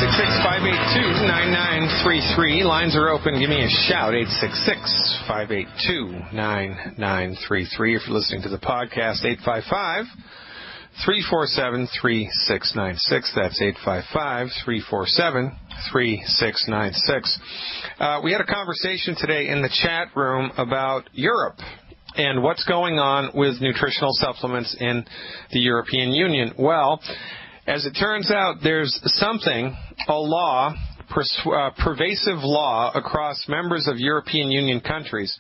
866-582-9933. Lines are open. Give me a shout. 866-582-9933. If you're listening to the podcast, 855-347-3696. That's 855-347-3696. We had a conversation today in the chat room about Europe and what's going on with nutritional supplements in the European Union. Well, as it turns out, there's something, a law, pervasive law across members of European Union countries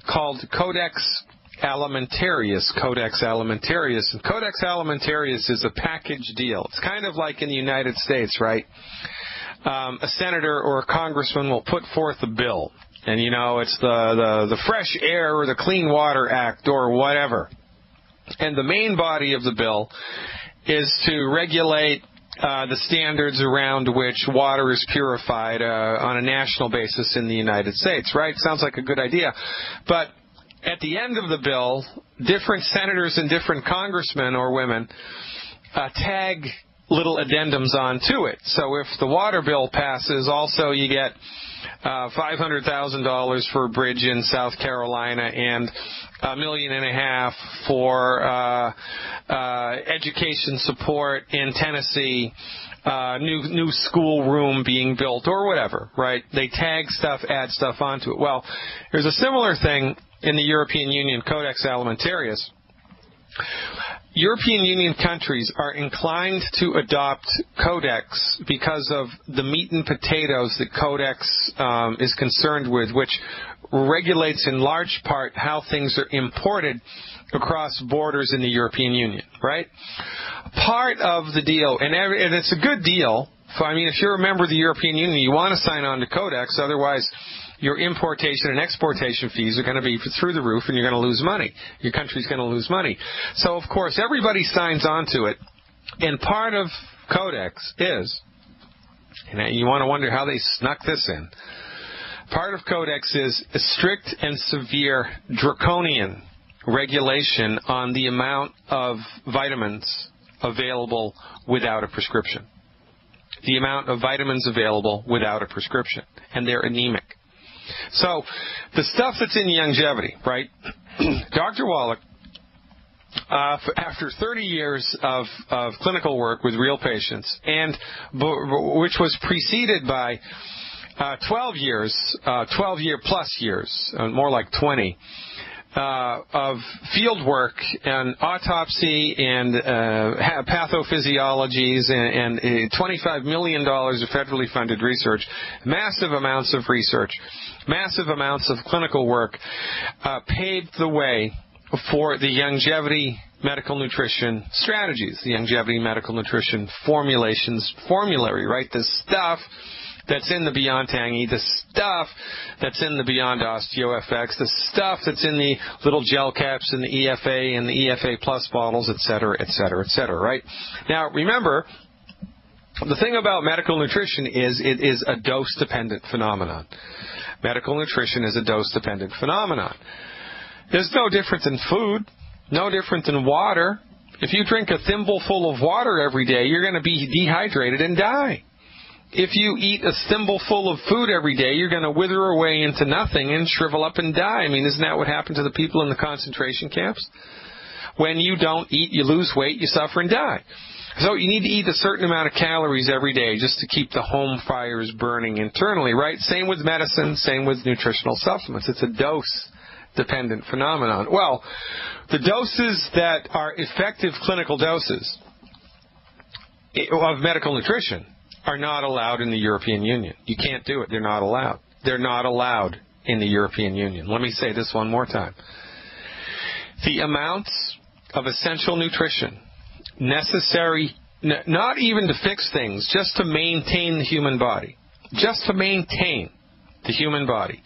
called Codex Alimentarius. Codex Alimentarius. And Codex Alimentarius is a package deal. It's kind of like in the United States, right? A senator or a congressman will put forth a bill. And, you know, it's the Fresh Air or the Clean Water Act or whatever. And the main body of the bill is to regulate the standards around which water is purified on a national basis in the United States, right? Sounds like a good idea. But at the end of the bill, different senators and different congressmen or women tag little addendums onto it. So if the water bill passes, also you get $500,000 for a bridge in South Carolina and $1.5 million for education support in Tennessee, new schoolroom being built or whatever, right? They tag stuff, add stuff onto it. Well, there's a similar thing in the European Union Codex Alimentarius. European Union countries are inclined to adopt Codex because of the meat and potatoes that Codex is concerned with, which regulates in large part how things are imported across borders in the European Union, right? Part of the deal, and it's a good deal. I mean, if you're a member of the European Union, you want to sign on to Codex, otherwise your importation and exportation fees are going to be through the roof, and you're going to lose money. Your country's going to lose money. So, of course, everybody signs on to it, and part of Codex is, and you want to wonder how they snuck this in, part of Codex is a strict and severe draconian regulation on the amount of vitamins available without a prescription. The amount of vitamins available without a prescription, and they're anemic. So the stuff that's in Youngevity, right? Dr. Wallach, after 30 years of clinical work with real patients, and which was preceded by 12 plus years, more like 20, of field work and autopsy and pathophysiologies and $25 million of federally funded research, massive amounts of research, massive amounts of clinical work, paved the way for the Youngevity medical nutrition strategies, the Youngevity medical nutrition formulary, right? The stuff that's in the Beyond Tangy, the stuff that's in the Beyond OsteoFX, the stuff that's in the little gel caps and the EFA and the EFA Plus bottles, et cetera, et cetera, et cetera, right? Now, remember, the thing about medical nutrition is it is a dose-dependent phenomenon. Medical nutrition is a dose-dependent phenomenon. There's no difference in food, no different than water. If you drink a thimbleful of water every day, you're going to be dehydrated and die. If you eat a thimbleful of food every day, you're going to wither away into nothing and shrivel up and die. I mean, isn't that what happened to the people in the concentration camps? When you don't eat, you lose weight, you suffer and die. So you need to eat a certain amount of calories every day just to keep the home fires burning internally, right? Same with medicine, same with nutritional supplements. It's a dose-dependent phenomenon. Well, the doses that are effective clinical doses of medical nutrition are not allowed in the European Union. You can't do it. They're not allowed. They're not allowed in the European Union. Let me say this one more time. The amounts of essential nutrition necessary, not even to fix things, just to maintain the human body. Just to maintain the human body.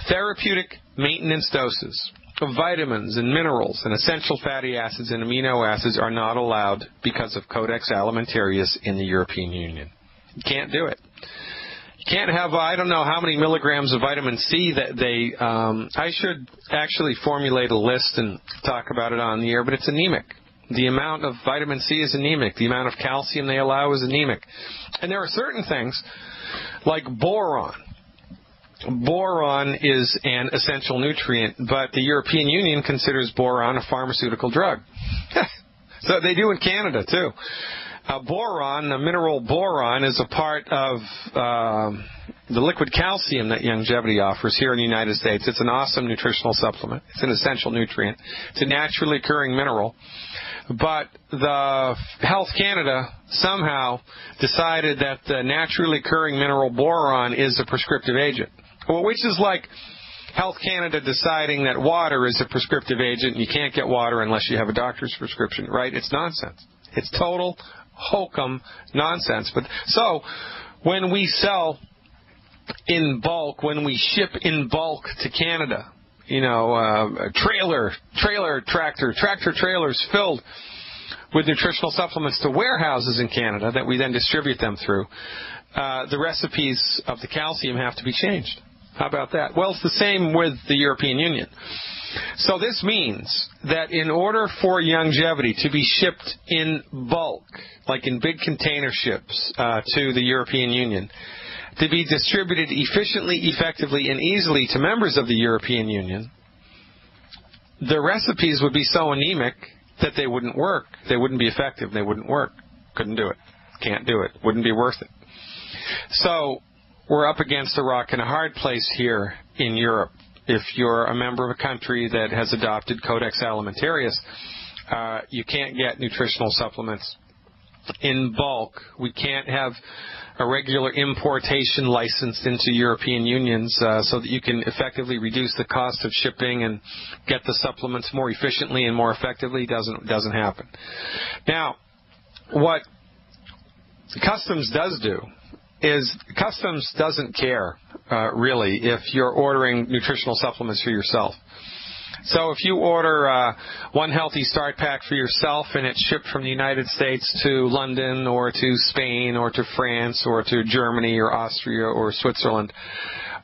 Therapeutic maintenance doses of vitamins and minerals and essential fatty acids and amino acids are not allowed because of Codex Alimentarius in the European Union. You can't do it. You can't have, I don't know how many milligrams of vitamin C that I should actually formulate a list and talk about it on the air, but it's anemic. The amount of vitamin C is anemic. The amount of calcium they allow is anemic. And there are certain things like boron. Boron is an essential nutrient, but the European Union considers boron a pharmaceutical drug. So they do in Canada, too. Boron, the mineral boron, is a part of the liquid calcium that Youngevity offers here in the United States. It's an awesome nutritional supplement. It's an essential nutrient. It's a naturally occurring mineral. But the Health Canada somehow decided that the naturally occurring mineral boron is a prescriptive agent. Well, which is like Health Canada deciding that water is a prescriptive agent and you can't get water unless you have a doctor's prescription, right? It's nonsense. It's total hokum nonsense. But so when we sell in bulk, when we ship in bulk to Canada, tractor trailers filled with nutritional supplements to warehouses in Canada that we then distribute them through, the recipes of the calcium have to be changed. How about that? Well, it's the same with the European Union. So this means that in order for Youngevity to be shipped in bulk, like in big container ships to the European Union, to be distributed efficiently, effectively, and easily to members of the European Union, the recipes would be so anemic that they wouldn't work. They wouldn't be effective. They wouldn't work. Couldn't do it. Can't do it. Wouldn't be worth it. So we're up against a rock and a hard place here in Europe. If you're a member of a country that has adopted Codex Alimentarius, you can't get nutritional supplements in bulk. We can't have a regular importation license into European unions so that you can effectively reduce the cost of shipping and get the supplements more efficiently and more effectively. Doesn't happen. Now, what Customs does do is Customs doesn't care, really, if you're ordering nutritional supplements for yourself. So if you order one Healthy Start Pack for yourself and it's shipped from the United States to London or to Spain or to France or to Germany or Austria or Switzerland,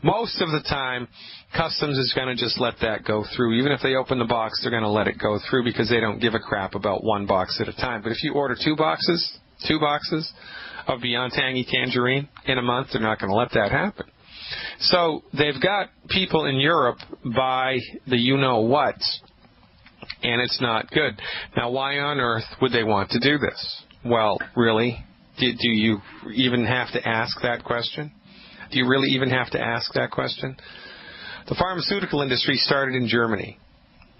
most of the time Customs is going to just let that go through. Even if they open the box, they're going to let it go through because they don't give a crap about one box at a time. But if you order two boxes of Beyond Tangy Tangerine in a month, they're not going to let that happen. So they've got people in Europe buy the you-know-what, and it's not good. Now, why on earth would they want to do this? Well, really, do you even have to ask that question? Do you really even have to ask that question? The pharmaceutical industry started in Germany.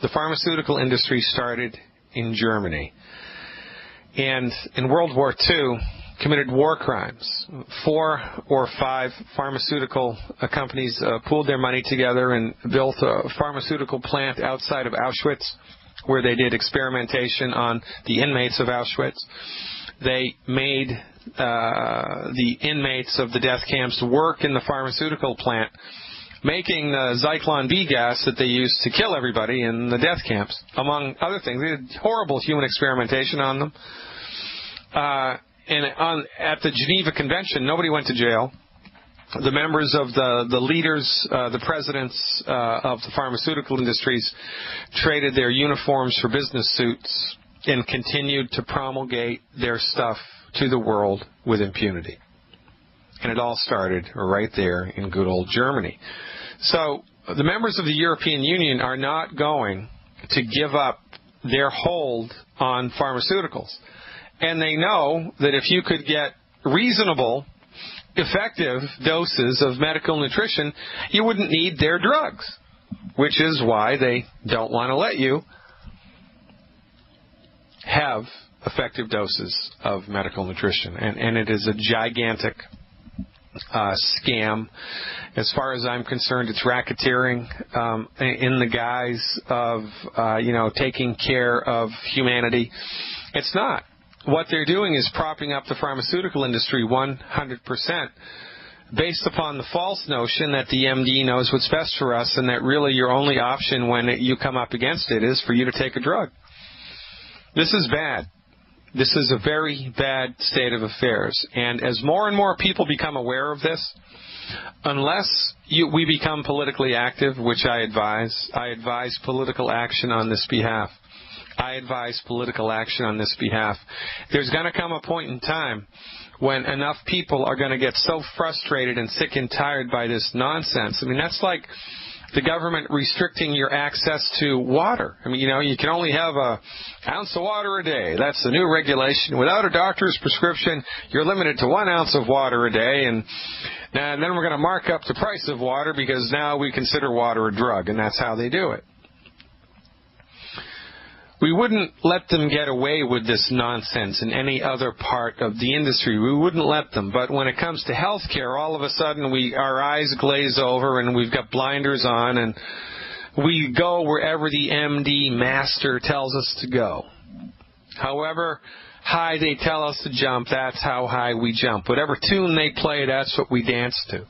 The pharmaceutical industry started in Germany. And in World War II, committed war crimes. 4 or 5 pharmaceutical companies pooled their money together and built a pharmaceutical plant outside of Auschwitz where they did experimentation on the inmates of Auschwitz. They made the inmates of the death camps work in the pharmaceutical plant, making the Zyklon B gas that they used to kill everybody in the death camps, among other things. They did horrible human experimentation on them. And at the Geneva Convention, nobody went to jail. The members of the leaders, the presidents of the pharmaceutical industries traded their uniforms for business suits and continued to promulgate their stuff to the world with impunity. And it all started right there in good old Germany. So the members of the European Union are not going to give up their hold on pharmaceuticals. And they know that if you could get reasonable, effective doses of medical nutrition, you wouldn't need their drugs, which is why they don't want to let you have effective doses of medical nutrition. And it is a gigantic scam. As far as I'm concerned, it's racketeering in the guise of, taking care of humanity. It's not. What they're doing is propping up the pharmaceutical industry 100% based upon the false notion that the MD knows what's best for us and that really your only option when you come up against it is for you to take a drug. This is bad. This is a very bad state of affairs. And as more and more people become aware of this, unless we become politically active, which I advise political action on this behalf. I advise political action on this behalf. There's going to come a point in time when enough people are going to get so frustrated and sick and tired by this nonsense. I mean, that's like the government restricting your access to water. I mean, you can only have an ounce of water a day. That's the new regulation. Without a doctor's prescription, you're limited to 1 ounce of water a day. And then we're going to mark up the price of water because now we consider water a drug, and that's how they do it. We wouldn't let them get away with this nonsense in any other part of the industry. We wouldn't let them. But when it comes to healthcare, all of a sudden our eyes glaze over and we've got blinders on and we go wherever the MD master tells us to go. However high they tell us to jump, that's how high we jump. Whatever tune they play, that's what we dance to.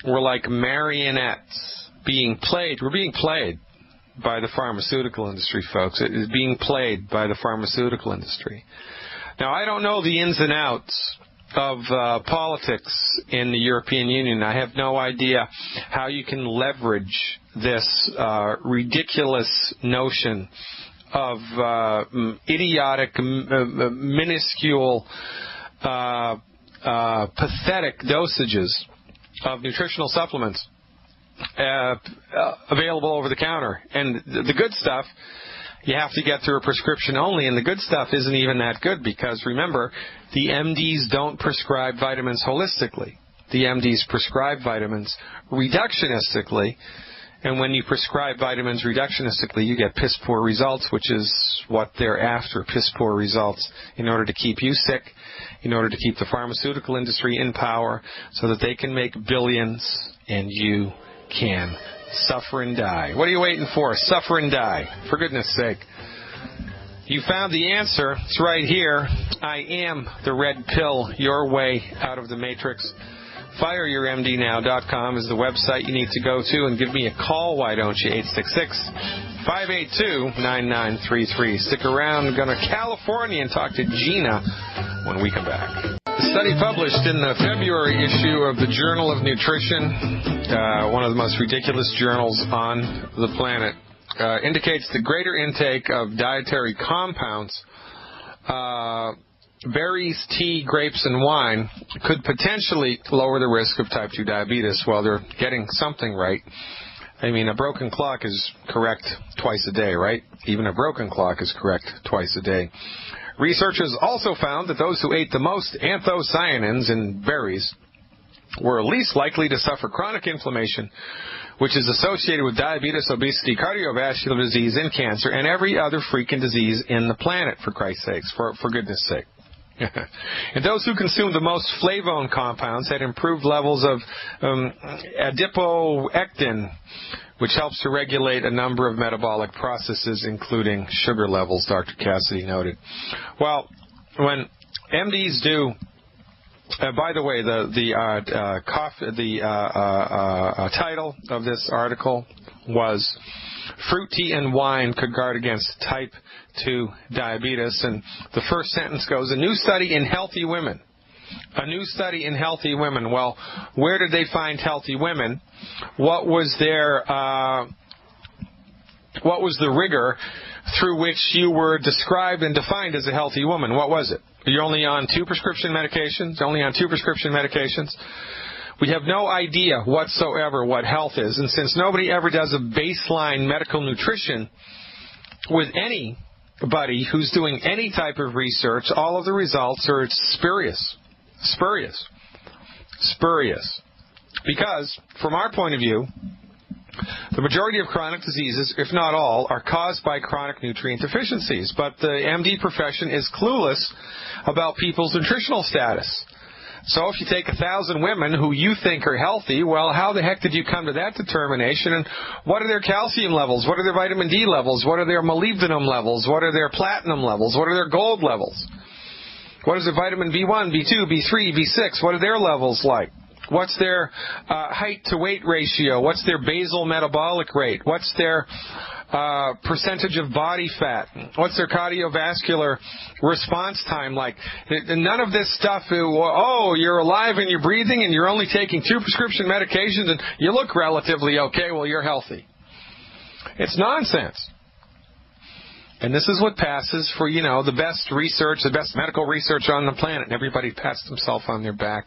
We're like marionettes being played. We're being played by the pharmaceutical industry, folks. It is being played by the pharmaceutical industry. Now, I don't know the ins and outs of politics in the European Union. I have no idea how you can leverage this ridiculous notion of idiotic, minuscule, pathetic dosages of nutritional supplements available over the counter. And the good stuff, you have to get through a prescription only, and the good stuff isn't even that good because, remember, the MDs don't prescribe vitamins holistically. The MDs prescribe vitamins reductionistically, and when you prescribe vitamins reductionistically, you get piss-poor results, which is what they're after, piss-poor results, in order to keep you sick, in order to keep the pharmaceutical industry in power so that they can make billions and you can suffer and die. What are you waiting for? Suffer and die. For goodness sake. You found the answer. It's right here. I am the red pill, your way out of the matrix. FireYourMDNow.com is the website you need to go to, and give me a call. Why don't you? 866-582-9933. Stick around. I'm going to California and talk to Gina when we come back. A study published in the February issue of the Journal of Nutrition, one of the most ridiculous journals on the planet, indicates the greater intake of dietary compounds, berries, tea, grapes, and wine could potentially lower the risk of type 2 diabetes. Well, they're getting something right. I mean, a broken clock is correct twice a day, right? Even a broken clock is correct twice a day. Researchers also found that those who ate the most anthocyanins in berries were least likely to suffer chronic inflammation, which is associated with diabetes, obesity, cardiovascular disease, and cancer, and every other freaking disease in the planet, for Christ's sakes, for goodness sake. And those who consumed the most flavone compounds had improved levels of adipoectin, which helps to regulate a number of metabolic processes, including sugar levels, Dr. Cassidy noted. Well, when MDs do, by the way, the title of this article was "Fruit, Tea, and Wine Could Guard Against Type 2 Diabetes," and the first sentence goes, "A new study in healthy women." A new study in healthy women. Well, where did they find healthy women? What was the rigor through which you were described and defined as a healthy woman? What was it? You're only on 2 prescription medications? Only on 2 prescription medications? We have no idea whatsoever what health is, and since nobody ever does a baseline medical nutrition with anybody who's doing any type of research, all of the results are spurious. Because, from our point of view, the majority of chronic diseases, if not all, are caused by chronic nutrient deficiencies. But the MD profession is clueless about people's nutritional status. So if you take 1,000 women who you think are healthy, well, how the heck did you come to that determination? And what are their calcium levels? What are their vitamin D levels? What are their molybdenum levels? What are their platinum levels? What are their gold levels? What is their vitamin B1, B2, B3, B6? What are their levels like? What's their height to weight ratio? What's their basal metabolic rate? What's their percentage of body fat? What's their cardiovascular response time like? None of this stuff, you're alive and you're breathing and you're only taking 2 prescription medications and you look relatively okay, well, you're healthy. It's nonsense. And this is what passes for, the best research, the best medical research on the planet. And everybody pats themselves on their back.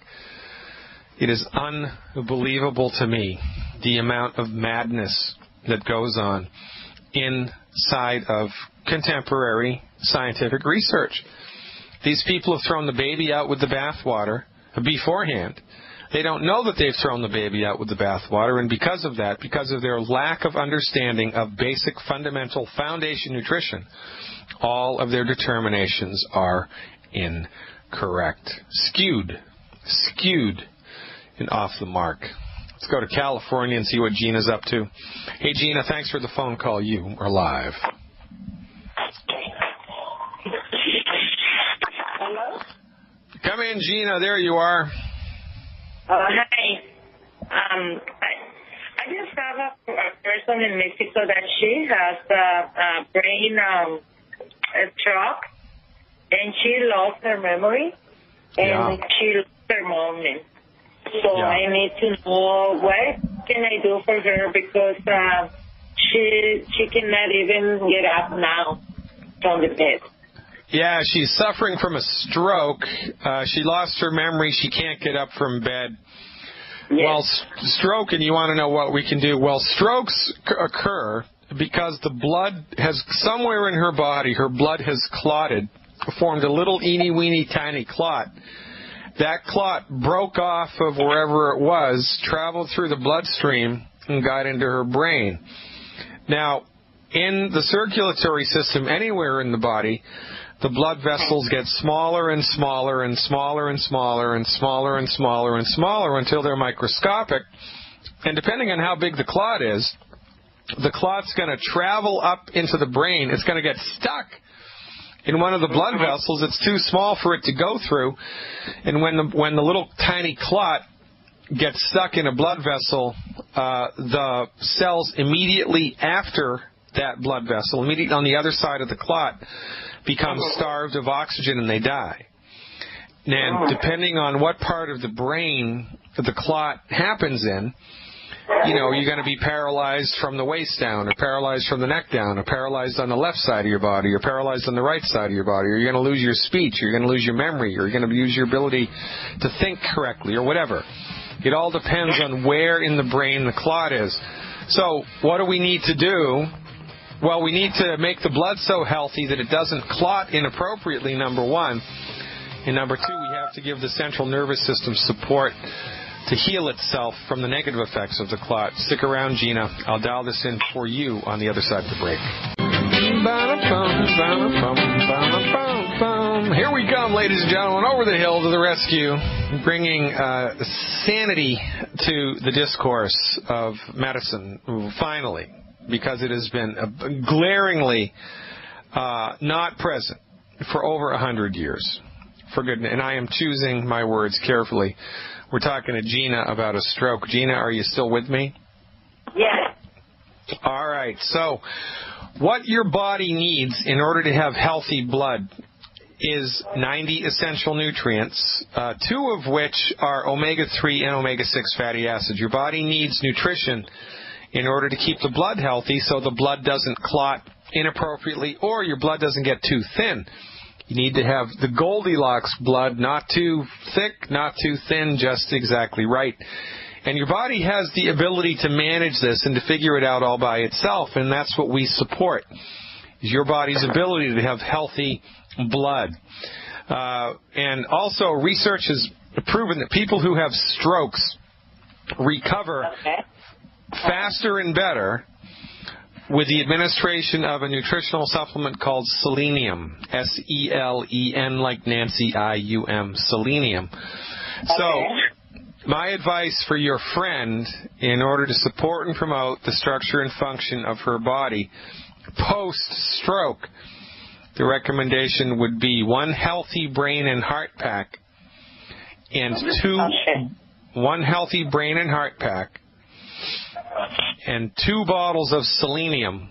It is unbelievable to me the amount of madness that goes on inside of contemporary scientific research. These people have thrown the baby out with the bathwater beforehand. They don't know that they've thrown the baby out with the bathwater, and because of that, because of their lack of understanding of basic, fundamental, foundation nutrition, all of their determinations are incorrect. Skewed, and off the mark. Let's go to California and see what Gina's up to. Hey, Gina, thanks for the phone call. You are live. Hello? Come in, Gina. There you are. Hi. I just have a person in Mexico that she has a brain stroke, and she lost her memory, and she lost her moment. So I need to know what can I do for her, because she cannot even get up now from the bed. Yeah, she's suffering from a stroke. She lost her memory. She can't get up from bed. Yes. Well, stroke, and you want to know what we can do. Well, strokes occur because the blood has, somewhere in her body, her blood has clotted, formed a little eeny-weeny tiny clot. That clot broke off of wherever it was, traveled through the bloodstream, and got into her brain. Now, in the circulatory system anywhere in the body, the blood vessels get smaller and smaller and smaller and smaller and smaller and smaller and smaller until they're microscopic. And depending on how big the clot is, the clot's going to travel up into the brain. It's going to get stuck in one of the blood vessels. It's too small for it to go through. And when the little tiny clot gets stuck in a blood vessel, the cells immediately after that blood vessel, immediately on the other side of the clot, become starved of oxygen and they die. And depending on what part of the brain the clot happens in, you're going to be paralyzed from the waist down, or paralyzed from the neck down, or paralyzed on the left side of your body, or paralyzed on the right side of your body, or you're going to lose your speech, or you're going to lose your memory, or you're going to lose your ability to think correctly, or whatever. It all depends on where in the brain the clot is. So what do we need to do? Well, we need to make the blood so healthy that it doesn't clot inappropriately, number one. And number two, we have to give the central nervous system support to heal itself from the negative effects of the clot. Stick around, Gina. I'll dial this in for you on the other side of the break. Here we come, ladies and gentlemen, over the hill to the rescue, bringing sanity to the discourse of medicine, finally, because it has been glaringly not present for over 100 years. For goodness, and I am choosing my words carefully. We're talking to Gina about a stroke. Gina, are you still with me? Yes. All right. So what your body needs in order to have healthy blood is 90 essential nutrients, 2 of which are omega-3 and omega-6 fatty acids. Your body needs nutrition in order to keep the blood healthy so the blood doesn't clot inappropriately or your blood doesn't get too thin. You need to have the Goldilocks blood, not too thick, not too thin, just exactly right. And your body has the ability to manage this and to figure it out all by itself, and that's what we support, is your body's ability to have healthy blood. And also, research has proven that people who have strokes recover faster and better with the administration of a nutritional supplement called selenium, S-E-L-E-N, like Nancy, I-U-M, selenium. So my advice for your friend, in order to support and promote the structure and function of her body post-stroke, the recommendation would be 1 healthy brain and heart pack, and 1 healthy brain and heart pack, and 2 bottles of selenium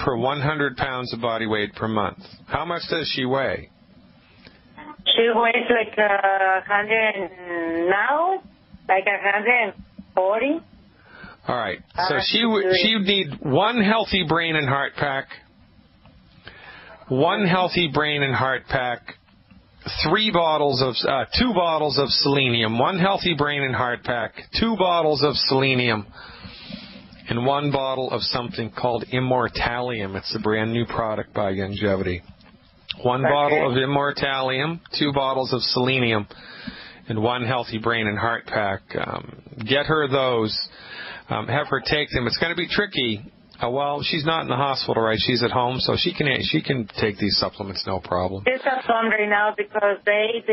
per 100 pounds of body weight per month. How much does she weigh? She weighs like 100 now, like 140. All right. So she would need 1 healthy brain and heart pack, 1 healthy brain and heart pack, 2 bottles of selenium, 1 healthy brain and heart pack, 2 bottles of selenium, and 1 bottle of something called Immortalium. It's a brand new product by Youngevity. 1 bottle of Immortalium, 2 bottles of selenium, and 1 healthy brain and heart pack. Get her those. Have her take them. It's going to be tricky. Well, she's not in the hospital, right? She's at home, so she can take these supplements, no problem. She's at home right now because they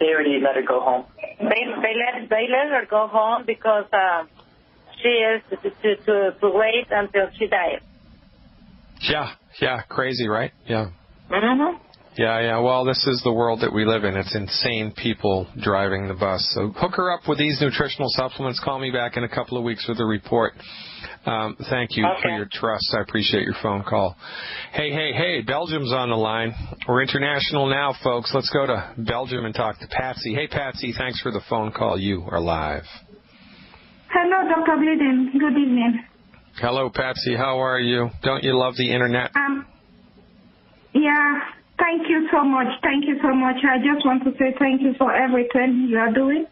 already let her go home. They let her go home because she is to wait until she dies. Yeah, crazy, right? Yeah. Mm-hmm. Yeah. Well, this is the world that we live in. It's insane people driving the bus. So hook her up with these nutritional supplements. Call me back in a couple of weeks with a report. Thank you for your trust. I appreciate your phone call. Hey, Belgium's on the line. We're international now, folks. Let's go to Belgium and talk to Patsy. Hey, Patsy, thanks for the phone call. You are live. Hello, Dr. Glidden. Good evening. Hello, Patsy. How are you? Don't you love the internet? Yeah. Thank you so much. Thank you so much. I just want to say thank you for everything you are doing.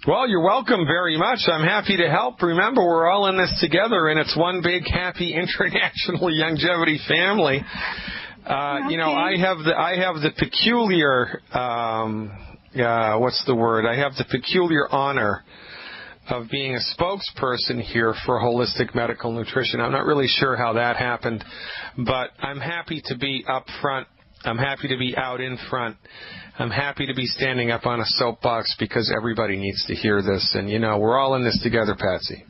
Well, you're welcome very much. I'm happy to help. Remember, we're all in this together, and it's one big, happy, international Youngevity family. Okay. You know, I have the peculiar, what's the word? I have the peculiar honor of being a spokesperson here for holistic medical nutrition. I'm not really sure how that happened, but I'm happy to be up front. I'm happy to be out in front. I'm happy to be standing up on a soapbox because everybody needs to hear this. And, you know, we're all in this together, Patsy.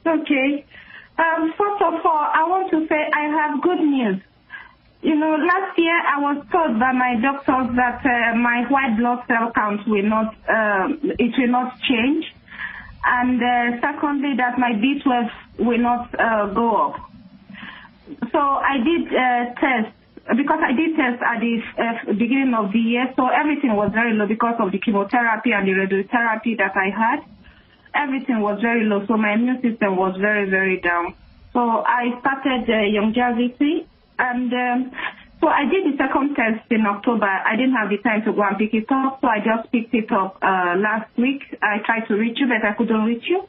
Okay. First of all, I want to say I have good news. You know, last year I was told by my doctors that my white blood cell count will not change. And secondly, that my B12 will not go up. So I did test. Because I did test at the beginning of the year, so everything was very low because of the chemotherapy and the radiotherapy that I had. Everything was very low, so my immune system was very, very down. So I started Youngevity, and so I did the second test in October. I didn't have the time to go and pick it up, so I just picked it up last week. I tried to reach you, but I couldn't reach you.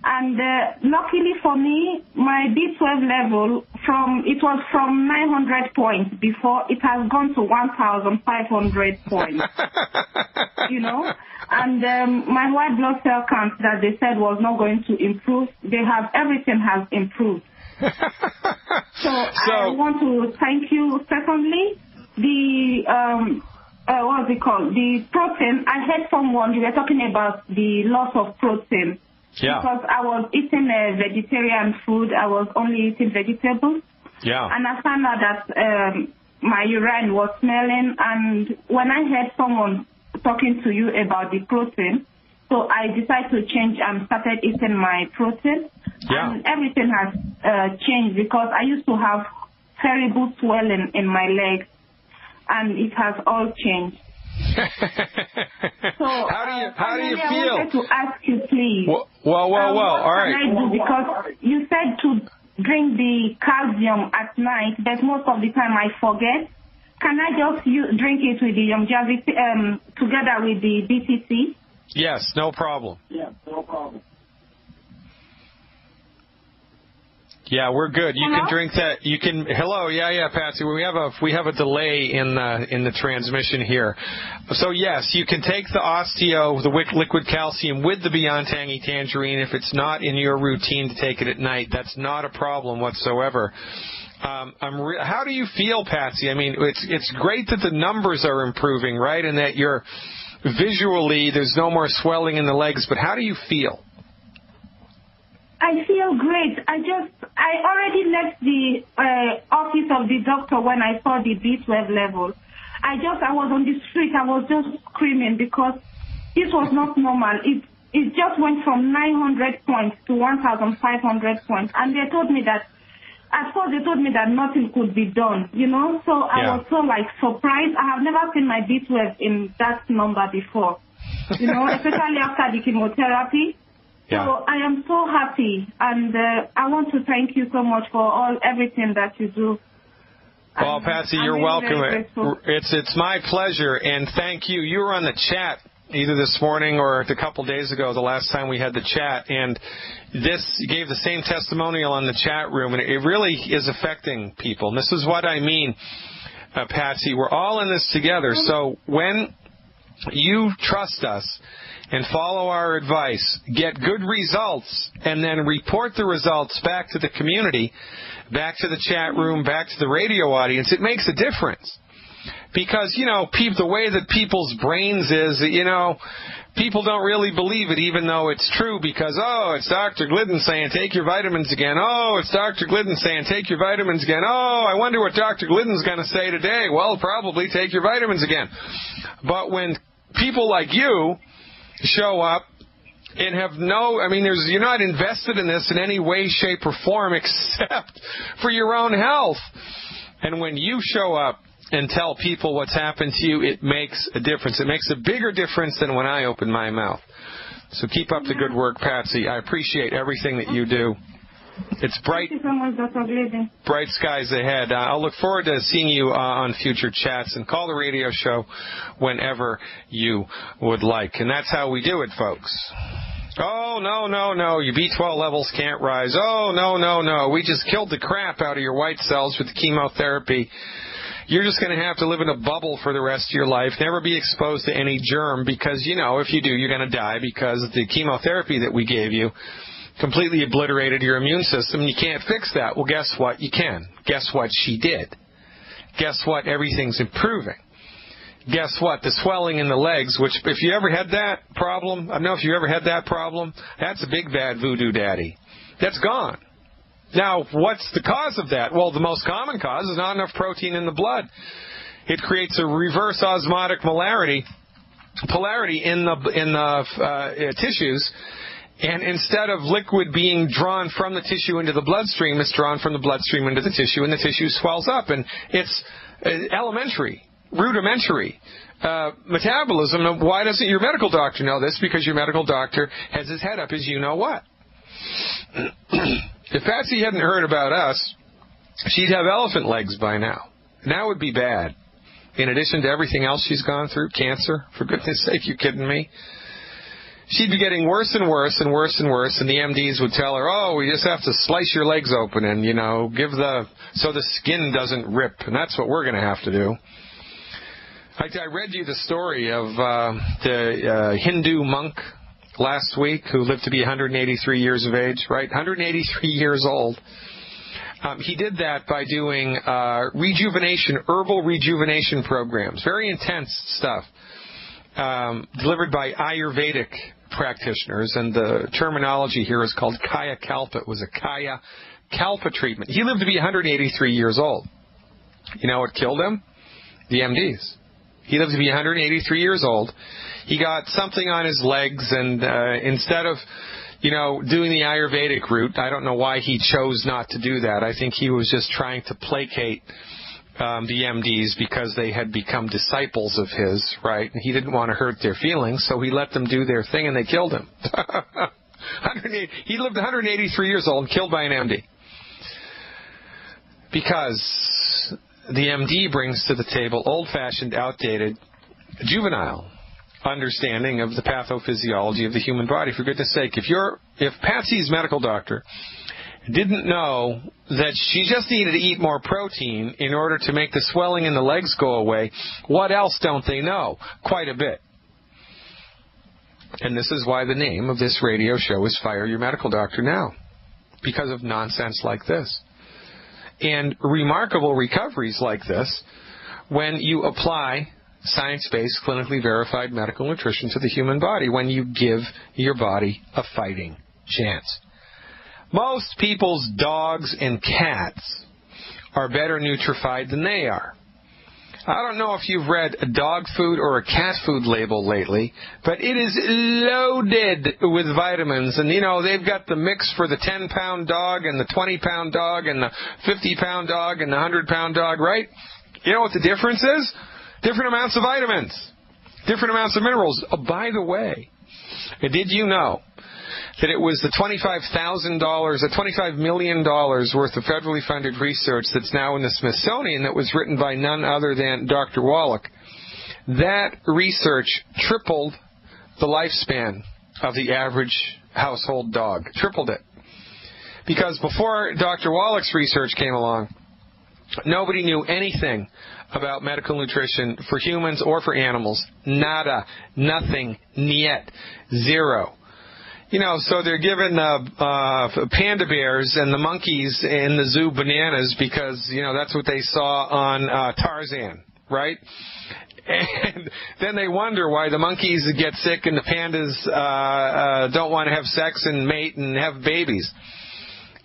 And luckily for me, my B12 level was from 900 points before. It has gone to 1,500 points, you know. And my white blood cell count that they said was not going to improve, everything has improved. So I want to thank you. Secondly, what's it called? The protein. I heard someone, you were talking about the loss of protein. Yeah. Because I was eating vegetarian food, I was only eating vegetables. Yeah. And I found out that my urine was smelling. And when I heard someone talking to you about the protein, so I decided to change and started eating my protein. Yeah. And everything has changed because I used to have terrible swelling in my legs, and it has all changed. So how do you feel? I wanted to ask you, please. Well. All right. What can I do? Because you said to drink the calcium at night, but most of the time I forget. Can I just drink it with the Youngevity together with the BTC? Yes, no problem. Yeah, we're good. You can drink that. You can. Hello, yeah, Patsy. We have a delay in the transmission here. So yes, you can take the Osteo, the liquid calcium with the Beyond Tangy Tangerine. If it's not in your routine to take it at night, that's not a problem whatsoever. How do you feel, Patsy? I mean, it's great that the numbers are improving, right, and that you're visually there's no more swelling in the legs. But how do you feel? I feel great. I already left the office of the doctor when I saw the B12 level. I was on the street. I was just screaming because this was not normal. It just went from 900 points to 1,500 points. And they told me that, at first they told me that nothing could be done, you know. So I was so surprised. I have never seen my B12 in that number before, you know, especially after the chemotherapy. Yeah. So I am so happy, and I want to thank you so much for everything that you do. Well, Patsy, you're really welcome. It's my pleasure, and thank you. You were on the chat either this morning or a couple days ago, the last time we had the chat, and this gave the same testimonial on the chat room, and it really is affecting people. And this is what I mean, Patsy. We're all in this together. So when you trust us and follow our advice, get good results, and then report the results back to the community, back to the chat room, back to the radio audience, it makes a difference. Because, the way that people's brains is, people don't really believe it, even though it's true, because, it's Dr. Glidden saying, take your vitamins again. It's Dr. Glidden saying, take your vitamins again. I wonder what Dr. Glidden's going to say today. Well, probably take your vitamins again. But when people like you show up and have you're not invested in this in any way, shape, or form except for your own health. And when you show up and tell people what's happened to you, it makes a difference. It makes a bigger difference than when I open my mouth. So keep up the good work, Patsy. I appreciate everything that you do. It's bright. Thank you so much, Dr. Glidden. Bright skies ahead. I'll look forward to seeing you on future chats, and call the radio show whenever you would like. And that's how we do it, folks. Oh, no. Your B12 levels can't rise. Oh, no. We just killed the crap out of your white cells with the chemotherapy. You're just going to have to live in a bubble for the rest of your life, never be exposed to any germ, because, if you do, you're going to die, because the chemotherapy that we gave you completely obliterated your immune system. You can't fix that. Well, guess what? You can. Guess what she did? Guess what? Everything's improving. Guess what? The swelling in the legs, which if you ever had that problem, I don't know if you ever had that problem, that's a big bad voodoo daddy. That's gone. Now, what's the cause of that? Well, the most common cause is not enough protein in the blood. It creates a reverse osmotic polarity in the tissues. And instead of liquid being drawn from the tissue into the bloodstream, it's drawn from the bloodstream into the tissue, and the tissue swells up. And it's rudimentary metabolism. Why doesn't your medical doctor know this? Because your medical doctor has his head up his you-know-what. If Patsy hadn't heard about us, she'd have elephant legs by now. And that would be bad. In addition to everything else she's gone through, cancer, for goodness sake, you kidding me? She'd be getting worse and worse and worse and worse, and the MDs would tell her, we just have to slice your legs open and, so the skin doesn't rip, and that's what we're going to have to do. I read you the story of the Hindu monk last week who lived to be 183 years of age, right? 183 years old. He did that by doing herbal rejuvenation programs, very intense stuff, delivered by Ayurvedic practitioners, and the terminology here is called Kaya Kalpa. It was a Kaya Kalpa treatment. He lived to be 183 years old. You know what killed him? The MDs. He lived to be 183 years old. He got something on his legs, and instead of, doing the Ayurvedic route, I don't know why he chose not to do that. I think he was just trying to placate the MDs because they had become disciples of his, right? And he didn't want to hurt their feelings, so he let them do their thing, and they killed him. He lived 183 years old, killed by an MD. Because the MD brings to the table old-fashioned, outdated, juvenile understanding of the pathophysiology of the human body. For goodness sake, if Patsy's medical doctor didn't know that she just needed to eat more protein in order to make the swelling in the legs go away, what else don't they know? Quite a bit. And this is why the name of this radio show is Fire Your Medical Doctor Now, because of nonsense like this. And remarkable recoveries like this when you apply science-based, clinically verified medical nutrition to the human body, when you give your body a fighting chance. Most people's dogs and cats are better nutrified than they are. I don't know if you've read a dog food or a cat food label lately, but it is loaded with vitamins. And, they've got the mix for the 10-pound dog and the 20-pound dog and the 50-pound dog and the 100-pound dog, right? You know what the difference is? Different amounts of vitamins, different amounts of minerals. Oh, by the way, Did you know that it was the $25 million worth of federally funded research that's now in the Smithsonian that was written by none other than Dr. Wallach? That research tripled the lifespan of the average household dog. Tripled it. Because before Dr. Wallach's research came along, nobody knew anything about medical nutrition for humans or for animals. Nada. Nothing. Niet. Zero. So they're giving panda bears and the monkeys in the zoo bananas because, that's what they saw on Tarzan, right? And then they wonder why the monkeys get sick and the pandas don't want to have sex and mate and have babies.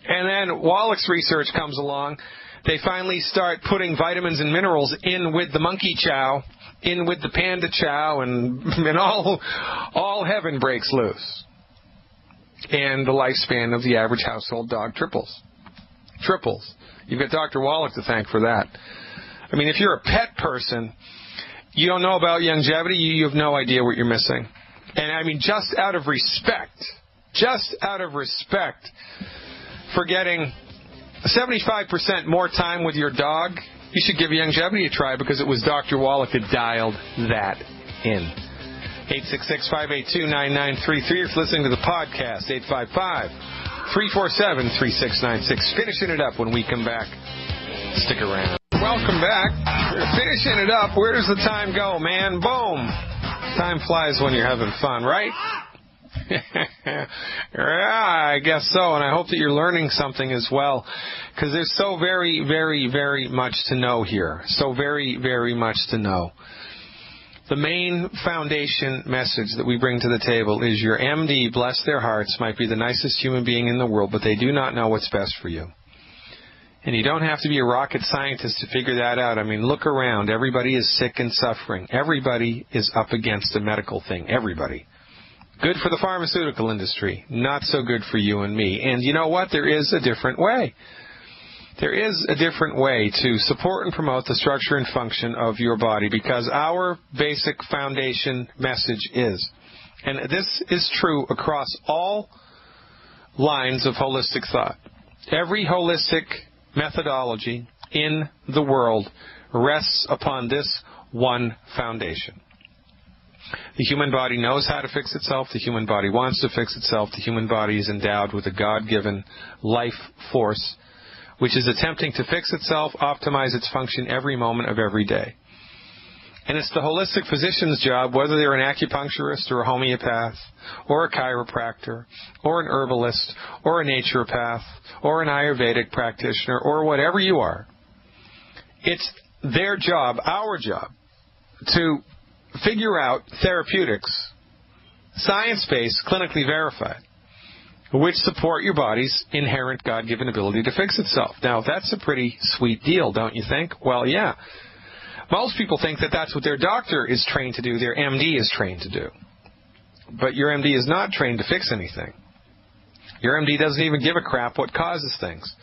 And then Wallach's research comes along. They finally start putting vitamins and minerals in with the monkey chow, in with the panda chow, and all heaven breaks loose. And the lifespan of the average household dog triples. You've got Dr. Wallach to thank for that. I mean, if you're a pet person, you don't know about longevity, you have no idea what you're missing. And I mean, just out of respect for getting 75% more time with your dog, you should give longevity a try because it was Dr. Wallach that dialed that in. 866-582-9933. If listening to the podcast, 855-347-3696. Finishing it up when we come back. Stick around. Welcome back. We're finishing it up. Where does the time go, man? Boom. Time flies when you're having fun, right? Yeah, I guess so, and I hope that you're learning something as well, because there's so very, very, very much to know here. So very, very much to know. The main foundation message that we bring to the table is your MD, bless their hearts, might be the nicest human being in the world, but they do not know what's best for you. And you don't have to be a rocket scientist to figure that out. I mean, look around. Everybody is sick and suffering. Everybody is up against a medical thing. Everybody. Good for the pharmaceutical industry. Not so good for you and me. And you know what? There is a different way. There is a different way to support and promote the structure and function of your body, because our basic foundation message is, and this is true across all lines of holistic thought, every holistic methodology in the world rests upon this one foundation. The human body knows how to fix itself. The human body wants to fix itself. The human body is endowed with a God-given life force, which is attempting to fix itself, optimize its function every moment of every day. And it's the holistic physician's job, whether they're an acupuncturist or a homeopath or a chiropractor or an herbalist or a naturopath or an Ayurvedic practitioner or whatever you are. It's their job, our job, to figure out therapeutics, science-based, clinically verified, which support your body's inherent God-given ability to fix itself. Now, that's a pretty sweet deal, don't you think? Well, yeah. Most people think that that's what their doctor is trained to do, their MD is trained to do. But your MD is not trained to fix anything. Your MD doesn't even give a crap what causes things.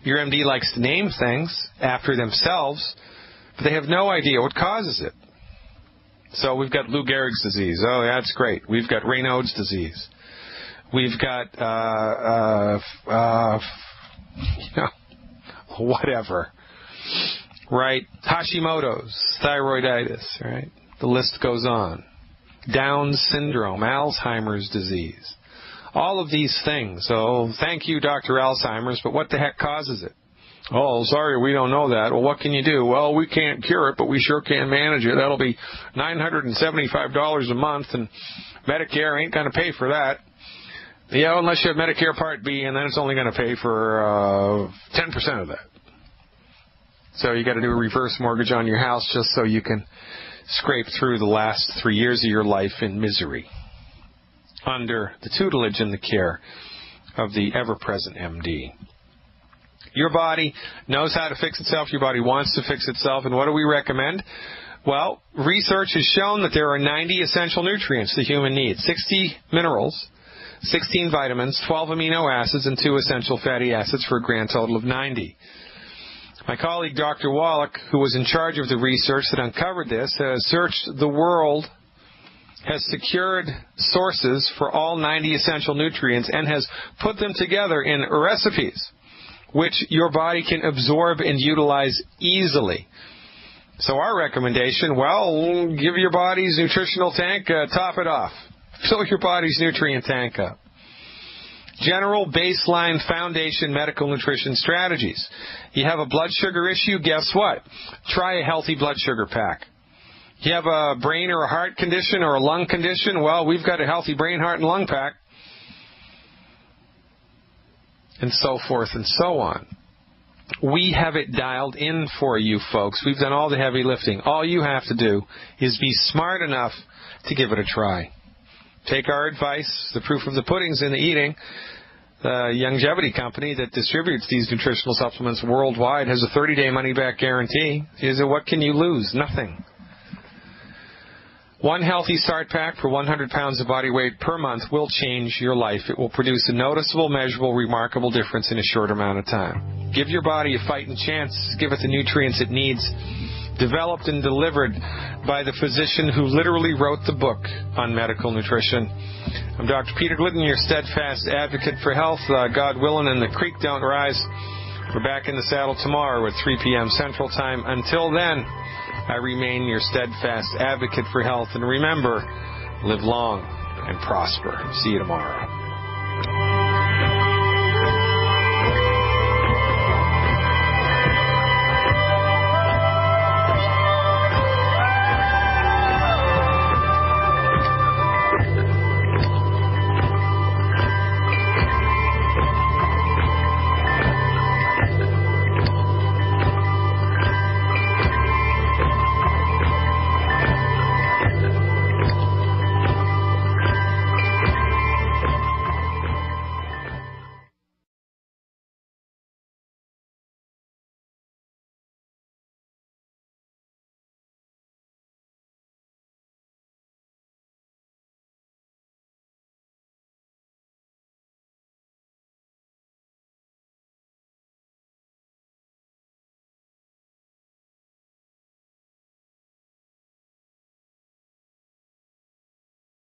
Your MD likes to name things after themselves, but they have no idea what causes it. So we've got Lou Gehrig's disease. Oh, that's great. We've got Raynaud's disease. We've got, whatever, right? Hashimoto's, thyroiditis, right? The list goes on. Down syndrome, Alzheimer's disease. All of these things. So thank you, Dr. Alzheimer's, but what the heck causes it? Oh, sorry, we don't know that. Well, what can you do? Well, we can't cure it, but we sure can manage it. That'll be $975 a month, and Medicare ain't going to pay for that. Yeah, unless you have Medicare Part B, and then it's only going to pay for 10% of that. So you got to do a reverse mortgage on your house just so you can scrape through the last 3 years of your life in misery under the tutelage and the care of the ever-present MD. Your body knows how to fix itself. Your body wants to fix itself. And what do we recommend? Well, research has shown that there are 90 essential nutrients the human needs. 60 minerals, 16 vitamins, 12 amino acids, and 2 essential fatty acids for a grand total of 90. My colleague, Dr. Wallach, who was in charge of the research that uncovered this, has searched the world has secured sources for all 90 essential nutrients and has put them together in recipes which your body can absorb and utilize easily. So our recommendation, well, give your body's nutritional tank, top it off. Fill your body's nutrient tank up. General baseline foundation medical nutrition strategies. You have a blood sugar issue, guess what? Try a healthy blood sugar pack. You have a brain or a heart condition or a lung condition, well, we've got a healthy brain, heart, and lung pack. And so forth and so on. We have it dialed in for you folks. We've done all the heavy lifting. All you have to do is be smart enough to give it a try. Take our advice. The proof of the pudding's in the eating. The Longevity company that distributes these nutritional supplements worldwide has a 30-day money-back guarantee. What can you lose? Nothing. One healthy start pack for 100 pounds of body weight per month will change your life. It will produce a noticeable, measurable, remarkable difference in a short amount of time. Give your body a fighting chance. Give it the nutrients it needs. Developed and delivered by the physician who literally wrote the book on medical nutrition. I'm Dr. Peter Glidden, your steadfast advocate for health. God willing and the creek don't rise. We're back in the saddle tomorrow at 3 p.m. Central Time. Until then, I remain your steadfast advocate for health. And remember, live long and prosper. See you tomorrow.